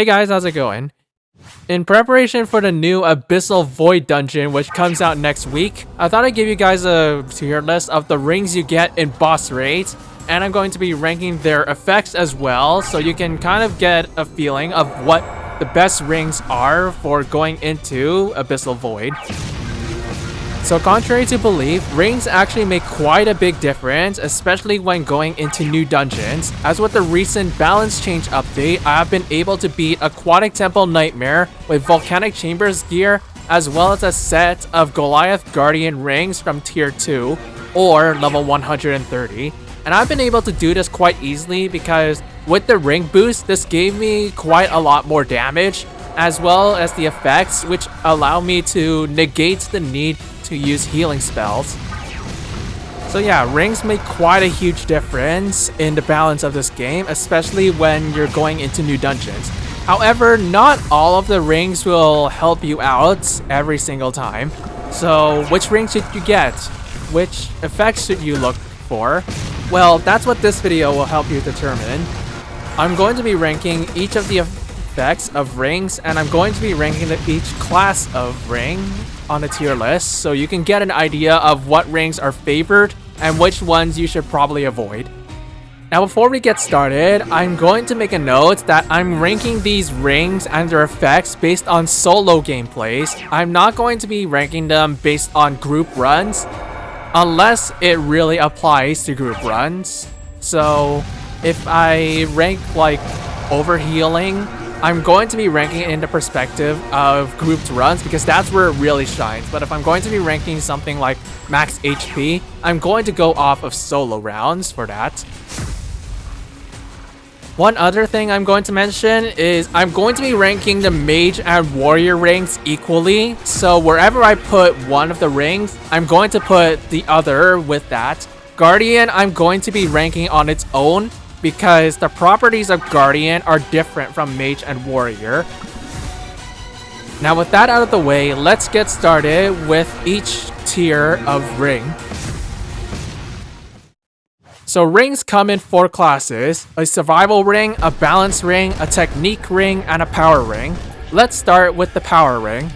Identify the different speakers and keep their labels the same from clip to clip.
Speaker 1: Hey guys, how's it going? In preparation for the new Abyssal Void dungeon, which comes out next week, I thought I'd give you guys a tier list of the rings you get in boss raids, and I'm going to be ranking their effects as well, so you can kind of get a feeling of what the best rings are for going into Abyssal Void. So contrary to belief, rings actually make quite a big difference, especially when going into new dungeons. As with the recent balance change update, I have been able to beat Aquatic Temple Nightmare with Volcanic Chambers gear, as well as a set of Goliath Guardian rings from tier 2 or level 130. And I've been able to do this quite easily because with the ring boost, this gave me quite a lot more damage, as well as the effects, which allow me to negate the need to use healing spells. So yeah, rings make quite a huge difference in the balance of this game, especially when you're going into new dungeons. However, not all of the rings will help you out every single time. So which ring should you get? Which effects should you look for? Well, that's what this video will help you determine. I'm going to be ranking each of the effects of rings, and I'm going to be ranking each class of ring on a tier list, so you can get an idea of what rings are favored and which ones you should probably avoid. Now before we get started, I'm going to make a note that I'm ranking these rings and their effects based on solo gameplays. I'm not going to be ranking them based on group runs, unless it really applies to group runs. So if I rank like overhealing, I'm going to be ranking it in the perspective of grouped runs because that's where it really shines. But if I'm going to be ranking something like max HP, I'm going to go off of solo rounds for that. One other thing I'm going to mention is I'm going to be ranking the mage and warrior rings equally. So wherever I put one of the rings, I'm going to put the other with that. Guardian, I'm going to be ranking on its own, because the properties of Guardian are different from Mage and Warrior. Now with that out of the way, let's get started with each tier of ring. So rings come in 4 classes: a survival ring, a balance ring, a technique ring, and a power ring. Let's start with the power ring.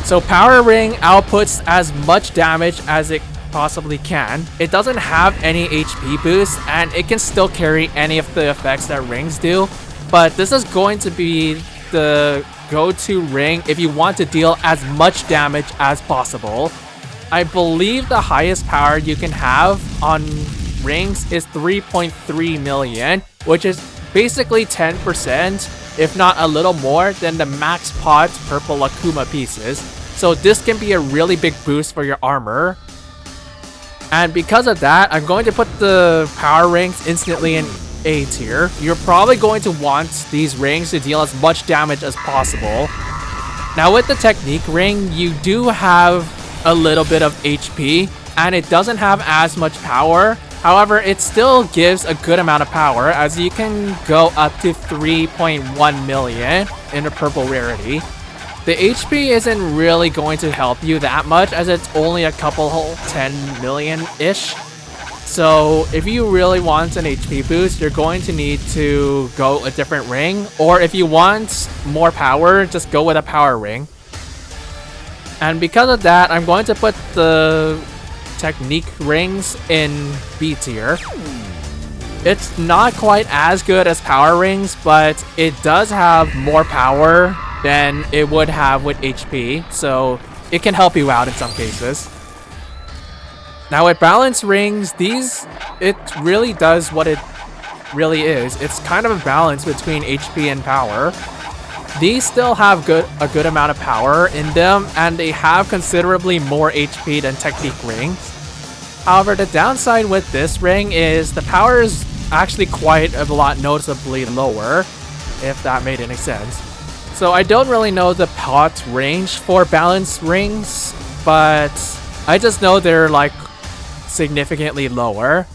Speaker 1: So power ring outputs as much damage as it possibly can. It doesn't have any HP boost, and it can still carry any of the effects that rings do, but this is going to be the go-to ring if you want to deal as much damage as possible. I believe the highest power you can have on rings is 3.3 million, which is basically 10%, if not a little more, than the max pot purple Akuma pieces. So this can be a really big boost for your armor. And because of that, I'm going to put the power rings instantly in A tier. You're probably going to want these rings to deal as much damage as possible. Now with the technique ring, you do have a little bit of HP, and it doesn't have as much power. However, it still gives a good amount of power, as you can go up to 3.1 million in the purple rarity. The HP isn't really going to help you that much, as it's only a couple 10 million-ish. So if you really want an HP boost, you're going to need to go a different ring. Or if you want more power, just go with a power ring. And because of that, I'm going to put the technique rings in B tier. It's not quite as good as power rings, but it does have more power than it would have with HP, so it can help you out in some cases. Now with balance rings, it really does what it really is. It's kind of a balance between HP and power. These still have a good amount of power in them, and they have considerably more HP than technique rings. However, the downside with this ring is the power is actually quite a lot noticeably lower, if that made any sense. So I don't really know the pot range for balance rings, but I just know they're like significantly lower.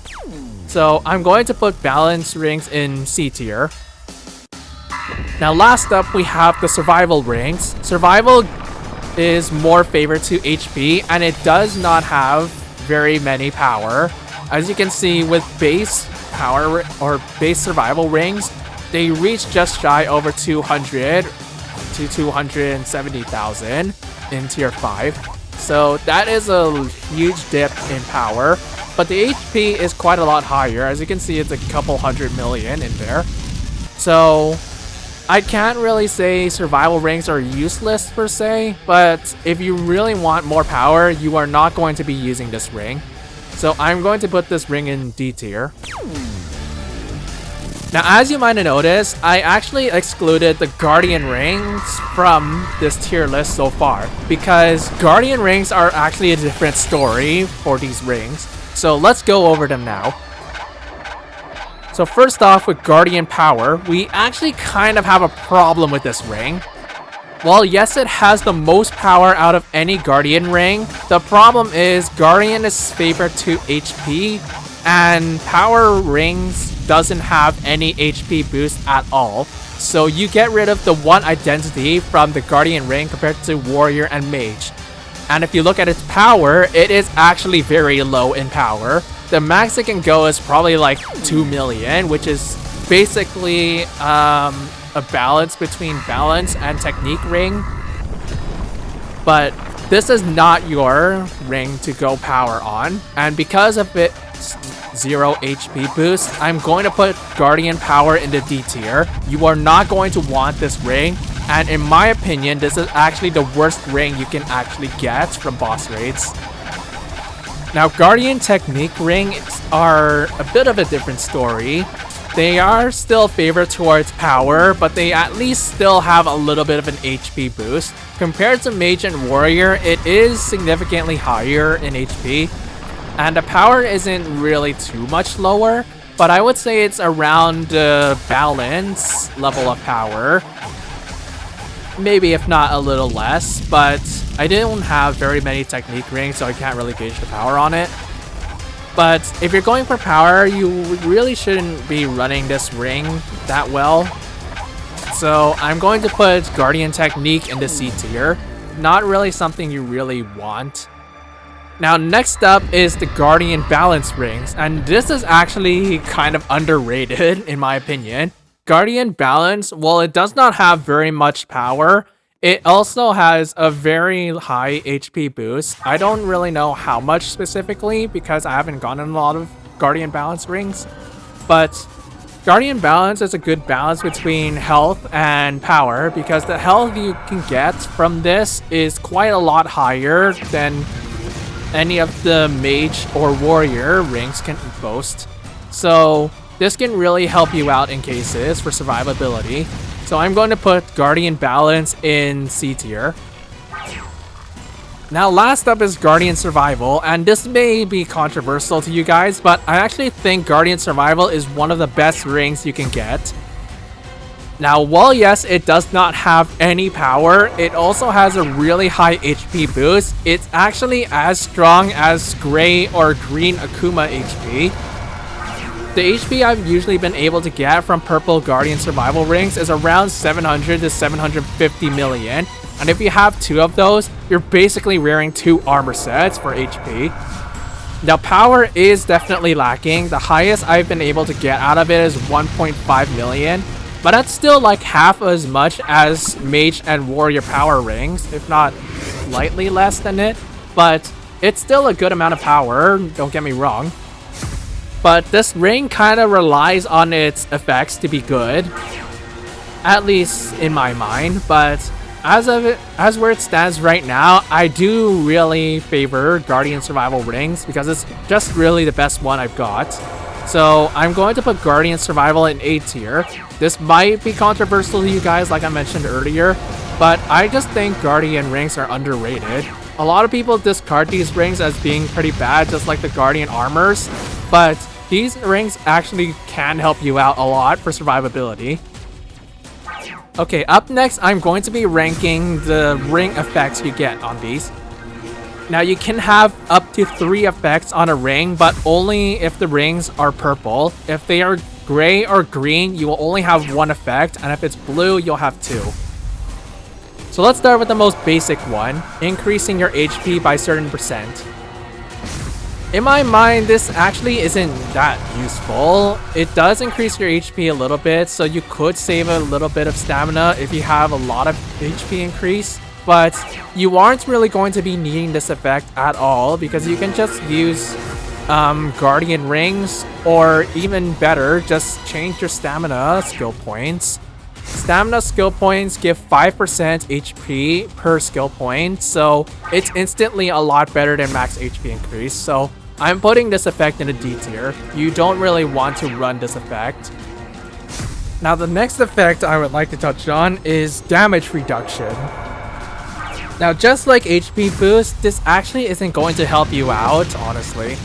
Speaker 1: So I'm going to put balance rings in C tier. Now last up, we have the survival rings. Survival is more favored to HP, and it does not have very many power. As you can see with base power or base survival rings, they reach just shy over 200 to 270,000 in tier 5. So that is a huge dip in power, but the HP is quite a lot higher. As you can see, it's a couple 100 million in there. So I can't really say survival rings are useless per se, but if you really want more power, you are not going to be using this ring. So I'm going to put this ring in D tier. Now, as you might have noticed, I actually excluded the Guardian rings from this tier list so far, because Guardian rings are actually a different story for these rings. So let's go over them now. So first off, with Guardian Power, we actually kind of have a problem with this ring. While yes, it has the most power out of any Guardian ring, the problem is Guardian is favored to HP, and Power rings doesn't have any HP boost at all. So you get rid of the one identity from the Guardian ring compared to Warrior and Mage. And if you look at its power, it is actually very low in power. The max it can go is probably like 2 million, which is basically a balance between balance and technique ring. But this is not your ring to go power on, and because of its 0 HP boost, I'm going to put Guardian Power in the D tier. You are not going to want this ring, and in my opinion, this is actually the worst ring you can actually get from boss raids. Now, Guardian Technique rings are a bit of a different story. They are still favored towards power, but they at least still have a little bit of an HP boost. Compared to Mage and Warrior, it is significantly higher in HP, and the power isn't really too much lower, but I would say it's around the balance level of power. Maybe if not a little less, but I didn't have very many technique rings, so I can't really gauge the power on it. But if you're going for power, you really shouldn't be running this ring that well. So I'm going to put Guardian Technique in the C tier. Not really something you really want. Now, next up is the Guardian Balance rings, and this is actually kind of underrated in my opinion. Guardian Balance, while it does not have very much power, it also has a very high HP boost. I don't really know how much specifically because I haven't gotten a lot of Guardian Balance rings, but Guardian Balance is a good balance between health and power, because the health you can get from this is quite a lot higher than any of the Mage or Warrior rings can boast. So this can really help you out in cases for survivability. So I'm going to put Guardian Balance in C tier. Now, last up is Guardian Survival, and this may be controversial to you guys, but I actually think Guardian Survival is one of the best rings you can get. Now, while yes, it does not have any power, it also has a really high HP boost. It's actually as strong as Gray or Green Akuma HP. The HP I've usually been able to get from purple Guardian Survival rings is around 700 to 750 million. And if you have 2 of those, you're basically wearing 2 armor sets for HP. Now, power is definitely lacking. The highest I've been able to get out of it is 1.5 million. But that's still like half as much as Mage and Warrior power rings, if not slightly less than it. But it's still a good amount of power, don't get me wrong. But this ring kind of relies on its effects to be good, at least in my mind. But as where it stands right now, I do really favor Guardian Survival rings because it's just really the best one I've got. So I'm going to put Guardian Survival in A tier. This might be controversial to you guys, like I mentioned earlier, but I just think Guardian rings are underrated. A lot of people discard these rings as being pretty bad, just like the Guardian armors, but these rings actually can help you out a lot for survivability. Okay, up next, I'm going to be ranking the ring effects you get on these. Now, you can have up to 3 effects on a ring, but only if the rings are purple. If they are gray or green, you will only have 1 effect, and if it's blue, you'll have 2. So let's start with the most basic one, increasing your HP by a certain percent. In my mind, this actually isn't that useful. It does increase your HP a little bit, so you could save a little bit of stamina if you have a lot of HP increase, but you aren't really going to be needing this effect at all because you can just use Guardian Rings, or even better, just change your stamina skill points. Stamina skill points give 5% HP per skill point, so it's instantly a lot better than max HP increase. So I'm putting this effect in a D tier. You don't really want to run this effect. Now the next effect I would like to touch on is damage reduction. Now just like HP boost, this actually isn't going to help you out, honestly.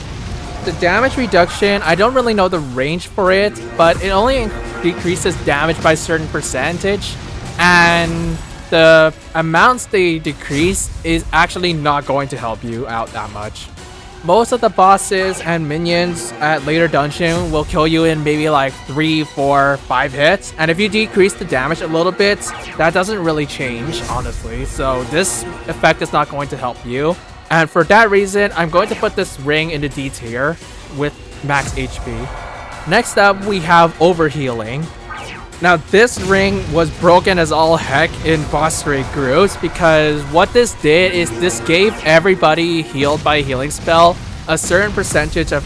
Speaker 1: The damage reduction, I don't really know the range for it, but it only decreases damage by a certain percentage, and the amounts they decrease is actually not going to help you out that much. Most of the bosses and minions at later dungeon will kill you in maybe like 3, 4, 5 hits, and if you decrease the damage a little bit, that doesn't really change, honestly, so this effect is not going to help you. And for that reason, I'm going to put this ring in the D tier with max HP. Next up, we have Overhealing. Now this ring was broken as all heck in boss raid groups because what this did is this gave everybody healed by a healing spell a certain percentage of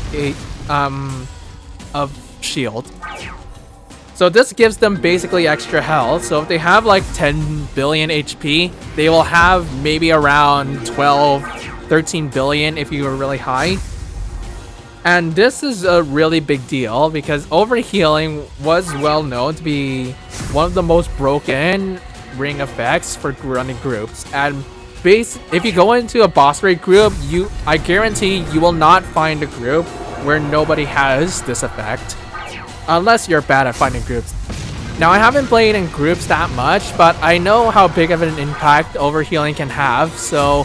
Speaker 1: shield. So this gives them basically extra health. So if they have like 10 billion HP, they will have maybe around 12, 13 billion if you are really high. And this is a really big deal because overhealing was well known to be one of the most broken ring effects for running groups. And if you go into a boss raid group, I guarantee you will not find a group where nobody has this effect. Unless you're bad at finding groups. Now I haven't played in groups that much, but I know how big of an impact overhealing can have, so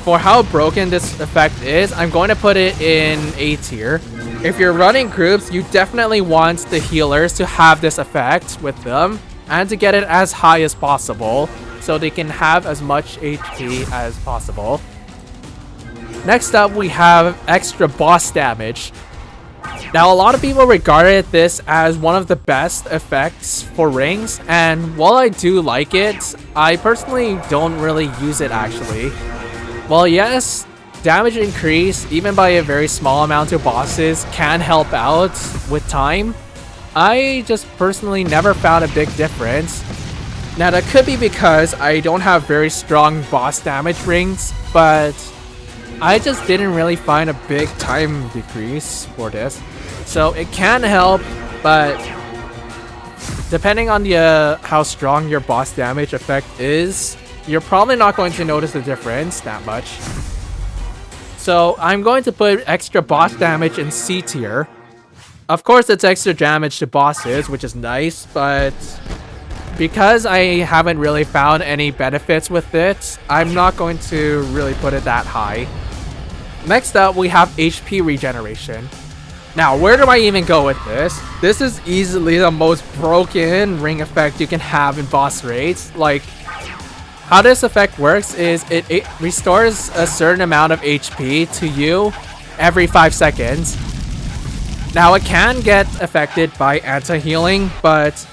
Speaker 1: for how broken this effect is, I'm going to put it in A tier. If you're running groups, you definitely want the healers to have this effect with them, and to get it as high as possible, so they can have as much HP as possible. Next up, we have extra boss damage. Now, a lot of people regarded this as one of the best effects for rings, and while I do like it, I personally don't really use it actually. Well, yes, damage increase, even by a very small amount to bosses, can help out with time. I just personally never found a big difference. Now, that could be because I don't have very strong boss damage rings, but I just didn't really find a big time decrease for this. So it can help, but depending on how strong your boss damage effect is, you're probably not going to notice the difference that much. So I'm going to put extra boss damage in C tier. Of course, it's extra damage to bosses, which is nice, but because I haven't really found any benefits with it, I'm not going to really put it that high. Next up, we have HP regeneration. Now, where do I even go with this? This is easily the most broken ring effect you can have in boss raids. Like, how this effect works is it restores a certain amount of HP to you every 5 seconds. Now, it can get affected by anti-healing, but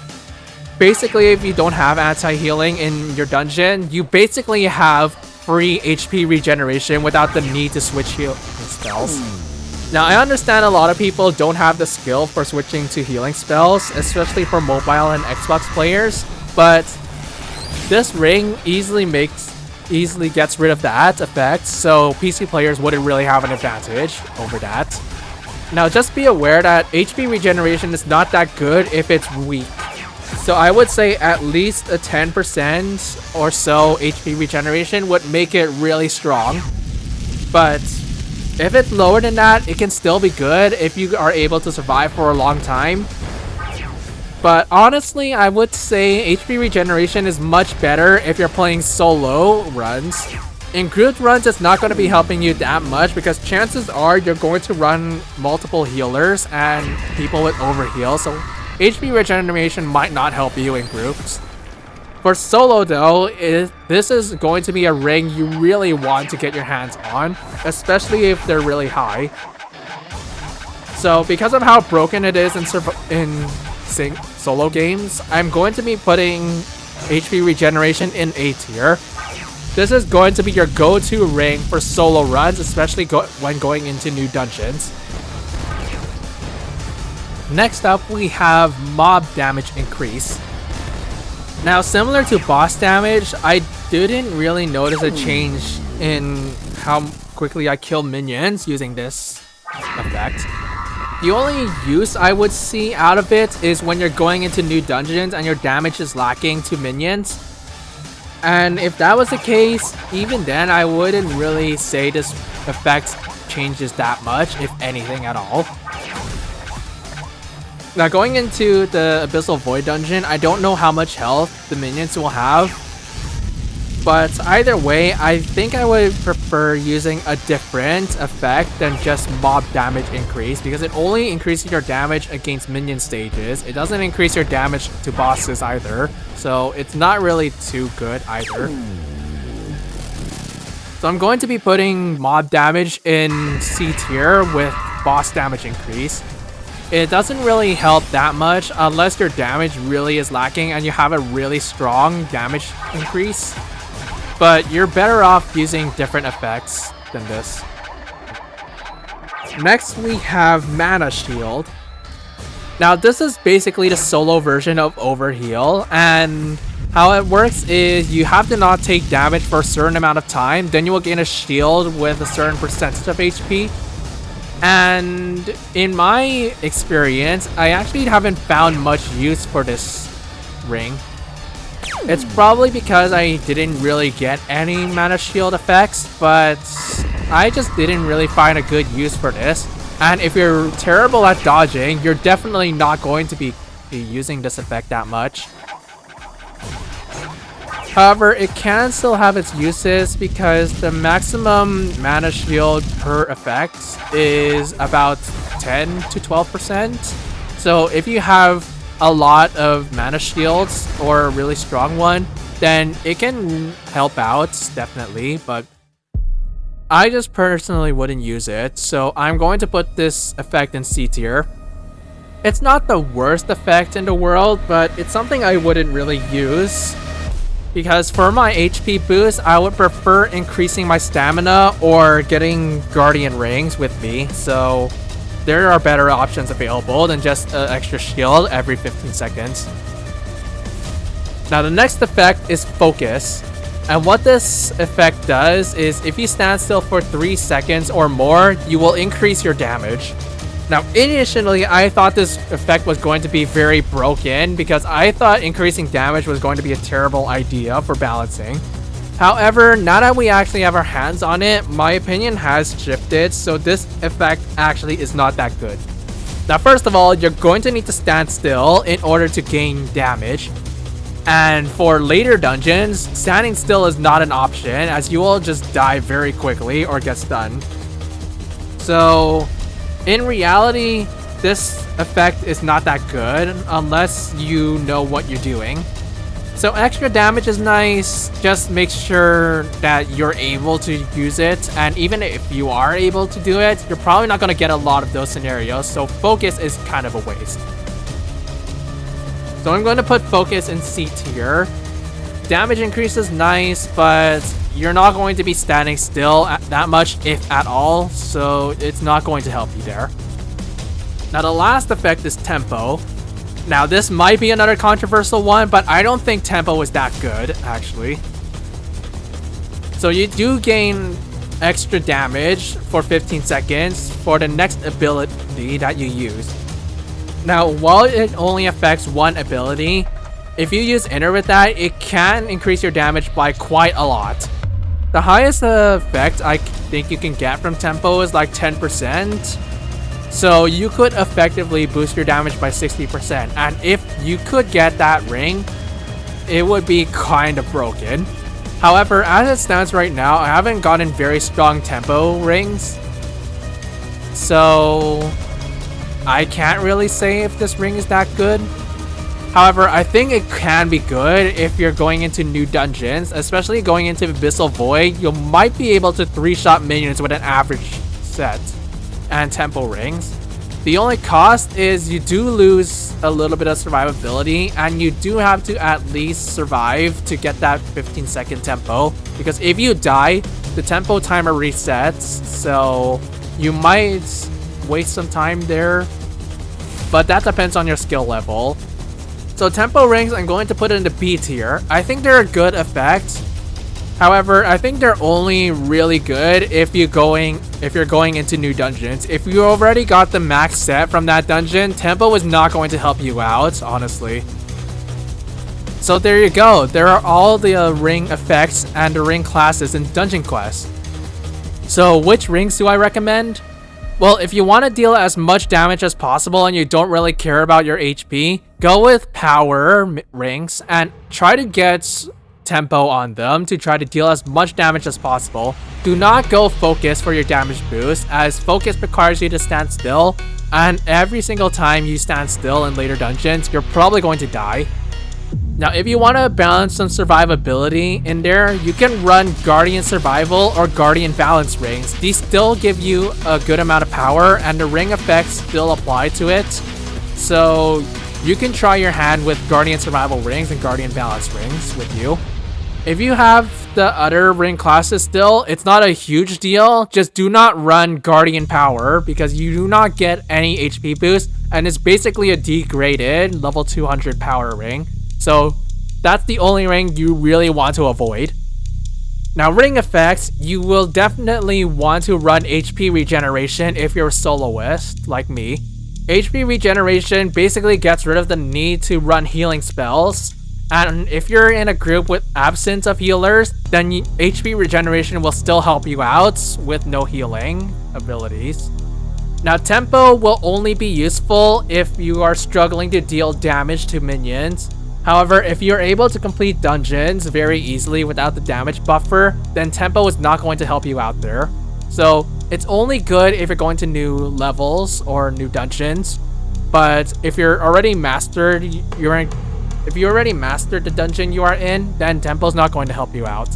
Speaker 1: basically if you don't have anti-healing in your dungeon, you basically have free HP regeneration without the need to switch healing spells. Now, I understand a lot of people don't have the skill for switching to healing spells, especially for mobile and Xbox players, but this ring easily gets rid of that effect, so PC players wouldn't really have an advantage over that. Now, just be aware that HP regeneration is not that good if it's weak. So I would say at least a 10% or so HP regeneration would make it really strong. But if it's lower than that, it can still be good if you are able to survive for a long time. But honestly, I would say HP regeneration is much better if you're playing solo runs. In group runs, it's not going to be helping you that much because chances are you're going to run multiple healers and people with overheal, so HP regeneration might not help you in groups. For solo though, this is going to be a ring you really want to get your hands on, especially if they're really high. So because of how broken it is in solo games, I'm going to be putting HP Regeneration in A tier. This is going to be your go-to ring for solo runs, especially when going into new dungeons. Next up, we have mob damage increase. Now, similar to boss damage, I didn't really notice a change in how quickly I kill minions using this effect. The only use I would see out of it is when you're going into new dungeons and your damage is lacking to minions. And if that was the case, even then I wouldn't really say this effect changes that much, if anything at all. Now going into the Abyssal Void dungeon, I don't know how much health the minions will have. But either way, I think I would prefer using a different effect than just mob damage increase, because it only increases your damage against minion stages. It doesn't increase your damage to bosses either, so it's not really too good either. So I'm going to be putting mob damage in C tier with boss damage increase. It doesn't really help that much unless your damage really is lacking and you have a really strong damage increase. But you're better off using different effects than this. Next, we have Mana Shield. Now, this is basically the solo version of Overheal, and how it works is you have to not take damage for a certain amount of time, then you will gain a shield with a certain percentage of HP. And in my experience, I actually haven't found much use for this ring. It's probably because I didn't really get any mana shield effects, but I just didn't really find a good use for this. And if you're terrible at dodging, you're definitely not going to be using this effect that much. However, it can still have its uses because the maximum mana shield per effect is about 10 to 12%. So if you have a lot of mana shields or a really strong one, then it can help out, definitely, but I just personally wouldn't use it, so I'm going to put this effect in C tier. It's not the worst effect in the world, but it's something I wouldn't really use, because for my HP boost, I would prefer increasing my stamina or getting Guardian Rings with me, so there are better options available than just an extra shield every 15 seconds. Now the next effect is Focus. And what this effect does is if you stand still for 3 seconds or more, you will increase your damage. Now initially I thought this effect was going to be very broken because I thought increasing damage was going to be a terrible idea for balancing. However, now that we actually have our hands on it, my opinion has shifted, so this effect actually is not that good. Now, first of all, you're going to need to stand still in order to gain damage. And for later dungeons, standing still is not an option, as you will just die very quickly or get stunned. So, in reality, this effect is not that good unless you know what you're doing. So extra damage is nice, just make sure that you're able to use it, and even if you are able to do it, you're probably not going to get a lot of those scenarios, so Focus is kind of a waste. So I'm going to put Focus in C tier. Damage increase is nice, but you're not going to be standing still that much, if at all, so it's not going to help you there. Now the last effect is Tempo. Now, this might be another controversial one, but I don't think Tempo is that good, actually. So you do gain extra damage for 15 seconds for the next ability that you use. Now, while it only affects one ability, if you use Inner with that, it can increase your damage by quite a lot. The highest effect I think you can get from Tempo is like 10%. So you could effectively boost your damage by 60%, and if you could get that ring, it would be kind of broken. However, as it stands right now, I haven't gotten very strong tempo rings, so I can't really say if this ring is that good. However, I think it can be good if you're going into new dungeons, especially going into Abyssal Void. You might be able to 3-shot minions with an average set and tempo rings, The only cost is you do lose a little bit of survivability, and you do have to at least survive to get that 15-second tempo, because if you die, the tempo timer resets, so you might waste some time there, but that depends on your skill level. So tempo rings, I'm going to put it in the B tier. I think they're a good effect. However, I think they're only really good if you're going into new dungeons. If you already got the max set from that dungeon, tempo is not going to help you out, honestly. So there you go. There are all the ring effects and the ring classes in Dungeon Quest. So which rings do I recommend? Well, if you want to deal as much damage as possible and you don't really care about your HP, go with power rings and try to get tempo on them to try to deal as much damage as possible. Do not go focus for your damage boost, as focus requires you to stand still, and every single time you stand still in later dungeons, you're probably going to die. Now, if you want to balance some survivability in there, you can run Guardian Survival or Guardian Balance rings. These still give you a good amount of power, and the ring effects still apply to it. So you can try your hand with Guardian Survival rings and Guardian Balance rings with you. If you have the other ring classes still, it's not a huge deal. Just do not run Guardian Power, because you do not get any HP boost, and it's basically a degraded level 200 power ring. So that's the only ring you really want to avoid. Now, ring effects, you will definitely want to run HP regeneration if you're a soloist like me. HP regeneration basically gets rid of the need to run healing spells. And if you're in a group with absence of healers, then HP regeneration will still help you out with no healing abilities. Now, tempo will only be useful if you are struggling to deal damage to minions. However, if you're able to complete dungeons very easily without the damage buffer, then tempo is not going to help you out there. So it's only good if you're going to new levels or new dungeons. But if you're already mastered, if you already mastered the dungeon you are in, then tempo's not going to help you out.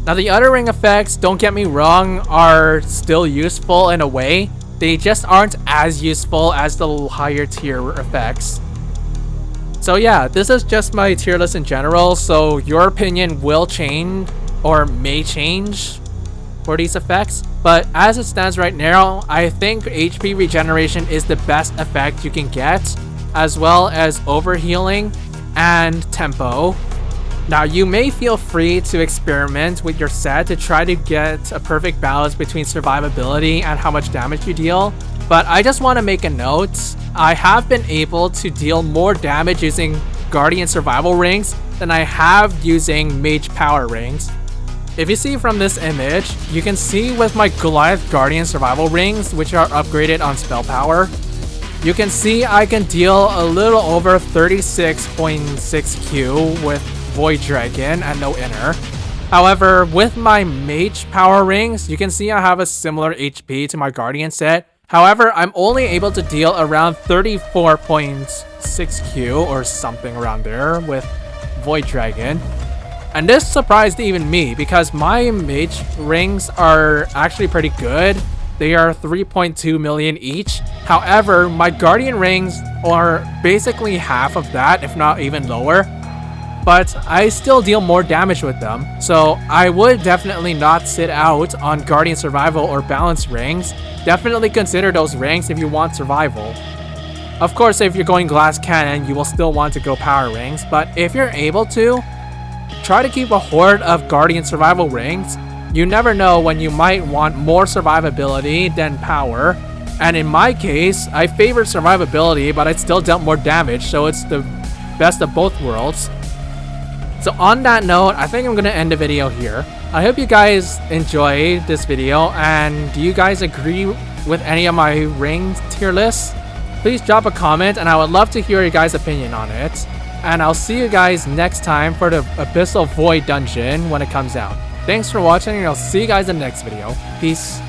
Speaker 1: Now, the other ring effects, don't get me wrong, are still useful in a way. They just aren't as useful as the higher tier effects. So yeah, this is just my tier list in general, so your opinion will change or may change for these effects. But as it stands right now, I think HP regeneration is the best effect you can get, as well as overhealing and tempo. Now, you may feel free to experiment with your set to try to get a perfect balance between survivability and how much damage you deal, but I just want to make a note. I have been able to deal more damage using Guardian Survival rings than I have using Mage Power rings. If you see from this image, you can see with my Goliath Guardian Survival rings, which are upgraded on spell power, you can see I can deal a little over 36.6 Q with Void Dragon and no inner. However, with my Mage Power rings, you can see I have a similar HP to my Guardian set. However, I'm only able to deal around 34.6 Q or something around there with Void Dragon. And this surprised even me, because my Mage rings are actually pretty good. They are 3.2 million each. However, my Guardian rings are basically half of that, if not even lower. But I still deal more damage with them. So I would definitely not sit out on Guardian Survival or Balance rings. Definitely consider those rings if you want survival. Of course, if you're going Glass Cannon, you will still want to go Power rings. But if you're able to, try to keep a horde of Guardian Survival rings. You never know when you might want more survivability than power. And in my case, I favor survivability, but I still dealt more damage, so it's the best of both worlds. So on that note, I think I'm going to end the video here. I hope you guys enjoyed this video, and do you guys agree with any of my ring tier lists? Please drop a comment, and I would love to hear your guys' opinion on it. And I'll see you guys next time for the Abyssal Void dungeon when it comes out. Thanks for watching, and I'll see you guys in the next video. Peace.